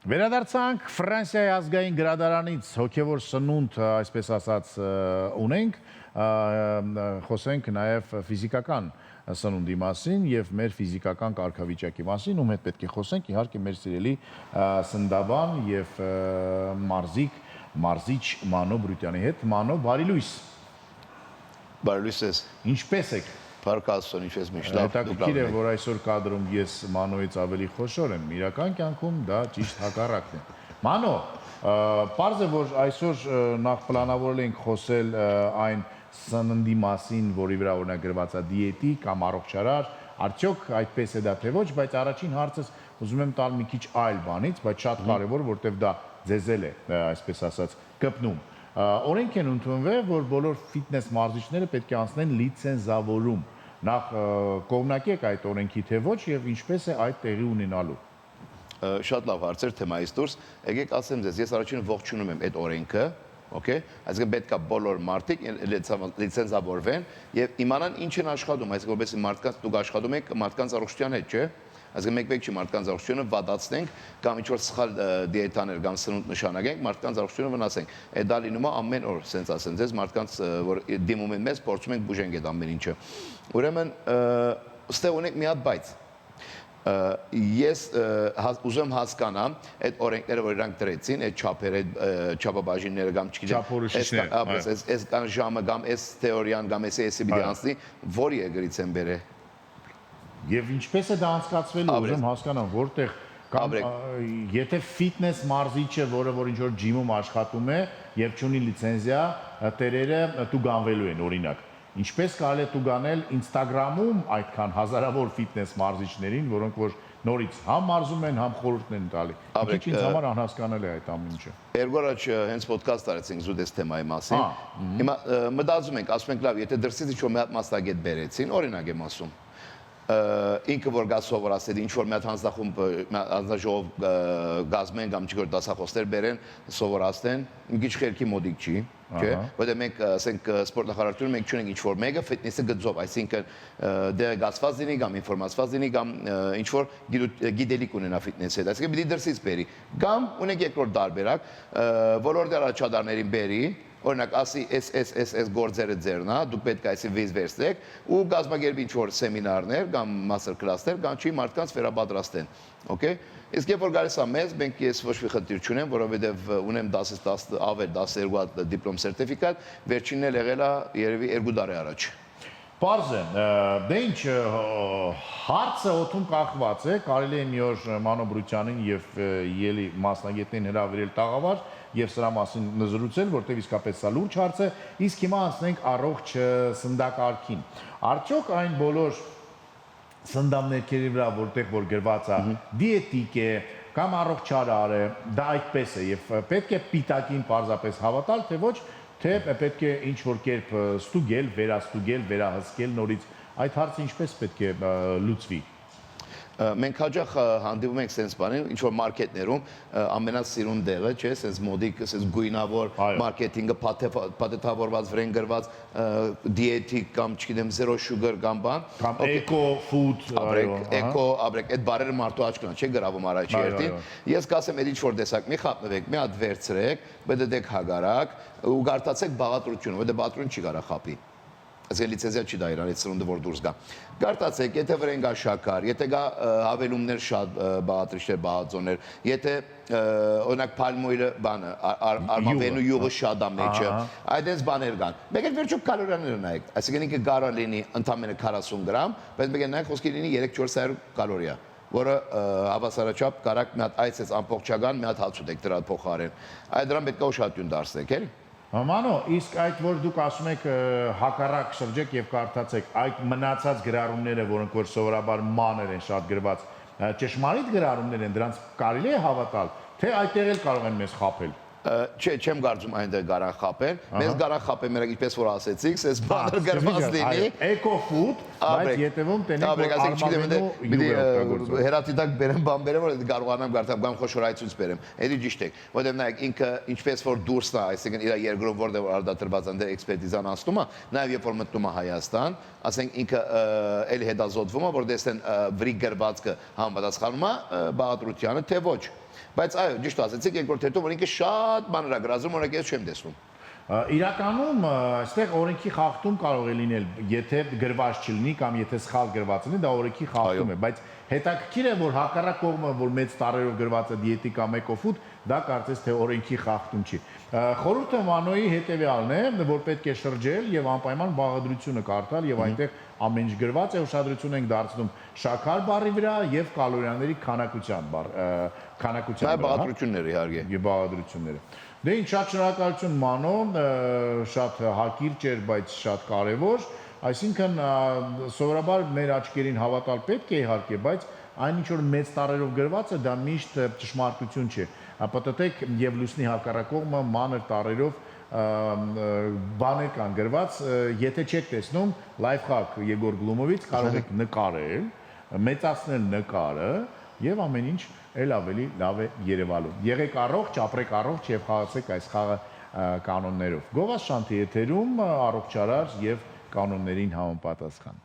Վերադարձանք Ֆրանսիայի ազգային գրադարանից հոգևոր սնունդ, այսպես ասած, ունենք, խոսենք նաև ֆիզիկական սնունդի մասին եւ մեր ֆիզիկական կարգավիճակի մասին, ում հետ պետք է խոսենք, իհարկե մեր սիրելի սննդաբան եւ մարզիչ Մանո Բրուտյանի հետ։ Մանո, բարի լույս։ Բարի լույս ես։ Ինչպե՞ս եք։ Փառքաստուն, ինչպես միշտ։ Հետաքրքիր է, որ այսօր կադրում ես Մանոյից ավելի խոշոր եմ, իրական կյանքում դա ճիշտ հակառակն է։ Մանո, պարզ է, որ այսօր նախ պլանավորել ենք խոսել այն սննդի մասին, որի վրա օրինակ գրված է դիետի կամ առողջարար, արդյոք այդպես է դա թե ոչ, բայց առաջին հարցս ուզում եմ տալ մի քիչ այլ բանից, բայց շատ կարևոր, որտեղ դա ձեզել է, այսպես ասած, կպնում։ Օրենք են ընդունվել, որ բոլոր ֆիթնես մարզիչները պետք է անցնեն լիցենզավորում։ Նախ կողմնակի եք այդ օրենքի թե ոչ եւ ինչպես է այդ տեղի ունենալու։ Շատ լավ հարց էր թեմայից դուրս։ Եկեք ասեմ ձեզ, ես առաջին ողջունում եմ այդ օրենքը, okay, այսինքն պետք է բոլոր մարդիկ լիցենզավորվեն եւ իմանան ինչ են աշխատում, այսինքն որովհետեւ մարդկանց դուք աշխատում եք մարդկանց առողջության հետ, չէ՞։ Այսինքն մեկ-մեկ չի մարդկանց առողջությունը վատացնենք կամ ինչ-որ սխալ դիետաներ կամ սնունդ նշանակենք, մարդկանց առողջությունը վնասենք։ Դա լինում է ամեն օր, ասենց ասեմ ձեզ, մարդկանց, որ դիմում են մեզ, փորձում ենք բուժենք այդ ամեն ինչը։ Ուրեմն, ստեղ ունենք մի հատ բայց։ Ես ուզում հասկանամ այդ օրենքները, որ իրանք դրեցին, այդ չափերը, չափաբաժինները կամ չգիտեմ, այս կան ժամը կամ այս թեորիան կամ էսի պիտի անցնի, որի էգրից են բերել։ Եվ ինչպես է դա անցկացվելու, ուզում հասկանամ, որտեղ կամ եթե ֆիթնես մարզիչը, որը որ ինչ-որ ջիմում աշխատում է եւ չունի լիցենզիա, տերերը տուգանվելու են օրինակ։ Ինչպես կարելի է տուգանել Instagram-ում այդքան հազարավոր ֆիթնես մարզիչներին, որոնք որ նորից համ մարզում են, համ խորհուրդ են տալի։ Ինչ ինձ համար անհասկանալի է այդ ամեն ինչը։ Երկու առաջ հենց ոդկաստ արեցինք զուտ թեմայի մասին։ Հիմա մտածում ենք, ասում ենք լավ, եթե դրսից ինչ-որ մի հատ մասնագետ բերեցին, օրինակ եմ ասում։ Ինքը որ գա սովորացել, ինչ-որ մի հատ հանձնախումբ, հանձնաժողով գազմեն կամ չգոր դասախոսներ բերեն, սովորացնեն, մի քիչ խելքի մոդիկ չի, չէ՞, որտեղ մենք, ասենք, սպորտ նախարարությունում մենք չունենք ինչ-որ մեկը ֆիթնեսը գծով, այսինքն դեղեցված լինի կամ ինֆորմացված լինի կամ ինչ-որ գիտելիք ունենա ֆիթնեսի հետ, այսինքն պիտի դրսից բերի։ Կամ ունենք երկրորդ տարբերակ, ոլորտի առաջադարներին բերի, օրինակ, ասի, այս գործերը ձերն է, դուք պետք է այսի վիզ վերցնեք ու գազմագերբի ինչ-որ սեմինարներ կամ մաստեր կլասներ կամ չի մարդկանց վերապատրաստեն, okay։ Իսկ երբ որ գալիս է մեզ, մենք ես ոչ մի խնդիր չունեմ, որովհետև ունեմ 10-ից ավել 12 հատ դիպլոմ սերտիֆիկատ, վերջինն էլ եղել է երևի 2 տարի առաջ։ Պարզ է, դե ինչ, հարցը օդում կախված է, կարելի է մի օր Մանո Բրուտյանին եւ ելի մասնագետներին հրավիրել տաղավար եւ սրա մասին նզրուցել, որտեղ իսկապես սա լուրջ հարց է, իսկ հիմա անցնենք առողջ սննդակարգին։ Արդյոք այն բոլոր սննդամներքերի վրա, որտեղ որ գրված է դիետիկ է կամ առողջարար է, դա այդպես է եւ պետք է պիտակին պարզապես հավատալ, թե ոչ, թե պետք է ինչ-որ կերպ ստուգել, վերաստուգել, վերահսկել նորից, այդ հարցը ինչպես պետք է լուծվի։ Մենք հաճախ հանդիպում ենք սենց բաներ, ինչ-որ մարքետներում ամենասիրուն դեղը, չէ, սենց մոդիկ, սենց գույնավոր մարքետինգը, պատետավորված, վրեն գրված, դիետիկ կամ, չգիտեմ, zero sugar կամ բան։ Կամ էկո ֆուդ, էկո, ապրեք, այդ բարերը մարդու աչքնա, չէ, գրավում առաջի երդին։ Ես կասեմ, այդ ինչ-որ տեսակ, մի խապնվեք, մի հատ վերցրեք, բդդեք հագարակ ու գարտացեք բաղատրությունը, որտեղ բաղատրություն չի կարա խապի։ Այսինքն լիցենզիա չի դա իրան այդ սնունդը որ դուրս գա։ Գարտացեք, եթե վրեն գա շաքար, եթե գա հավելումներ շատ բաղատրիչներ, բաղաձոներ, եթե օրինակ պալմոյլը բանը, արմավենու յուղը շատ է մեջը, այդպես բաներ կան։ Մեկ էլ վերջում կալորիաները նայեք, այսինքն ինքը կարող լինի ընդամենը 40 գրամ, բայց մեկ էլ նայեք խոսքի լինի 3-400 կալորիա, որը հավասարաչափ կարակ մի հատ այցես ամբողջական մի հատ հաց ուտեք դրա փոխարեն։ Այդ դրան պետք է ուշադրություն դարձնեք, էլի։ Մանո, իսկ այդ որ դուք ասում եք հակառակ շրջեք եւ կարդացեք, այդ մնացած գրառումները, որոնք որ սովորաբար մանր են շատ գրված, ճշմարիտ գրառումներ են, դրանց կարելի է հավատալ, թե այդտեղ էլ կարող են մեզ խաբել։ Չէ, չեմ կարծում այնտեղ գարան խապեն, մեզ գարան խապեն մերակ ինչպես որ ասեցիք, սես բանը գրված լինի էկո ֆուդ, բայց յետևում տենեք որ արմավենու յուղ հերատիտակ բերեմ բան բերեմ, որ կարողանամ գարտամ կամ խոշորայցուց բերեմ, էդի ճիշտ եք, որտեղ նայեք ինքը ինչպես որ դուրս է, այսինքն իր երկրում որտեղ որ արդատրված ընդ էքսպերտիզան անցնում է, նաև երբ որ մտնում է Հայաստան, ասենք ինքը էլի հետազոտվում է, որ դեսեն վրի գրվածքը համապատասխանում է բաղադրությանը, թե ոչ։ Բայց այո, ճիշտ ասեցիք, երկրորդ հետո որ ինքը շատ մանրագրազում օրինակ ես չեմ տեսնում։ Իրականում այստեղ օրենքի խախտում կարող է լինել, եթե գրված չլինի կամ եթե սխալ գրված լինի, դա օրենքի խախտում է, բայց հետաքրքիր է, որ հակառակ կողմը, որ մեծ տարերով գրված է դիետիկա 1/8, դա կարծես թե օրենքի խախտում չի։ Խորհուրդը Մանոյի հետևյալն է, որ պետք է շրջել եւ անպայման բաղադրությունը կարդալ եւ այնտեղ ամեն ինչ գրված է, ուշադրություն ենք դարձնում շաքար բառի վրա եւ կալորիաների քանակության վրա։ Բաղադրությունները իհարկե։ Եվ բաղադրությունները։ Դե ինչ շատ շնորհակալություն Մանո, շատ հակիրճ էր, բայց շատ կարևոր, այսինքն սովորաբար մեր աչքերին հավատալ պետք է իհարկե, բայց այն ինչ որ մեծ տարերով գրված է, դա միշտ ճշմարտություն չէ։ Պատտեք եւ լուսնի հակառակողմը մանր տարերով բաներ կան գրված, եթե չեք տեսնում լայֆհակ Եգոր Գլումովից կարող եք նկարել, մեծացնել նկարը եւ ամեն ինչ էլ ավելի լավ է երևալու։ Եղեք առողջ, ապրեք առողջ եւ խաղացեք այս խաղը կանոններով։ Գովաս Շանթի եթերում առողջարար եւ կանոններին համապատասխան։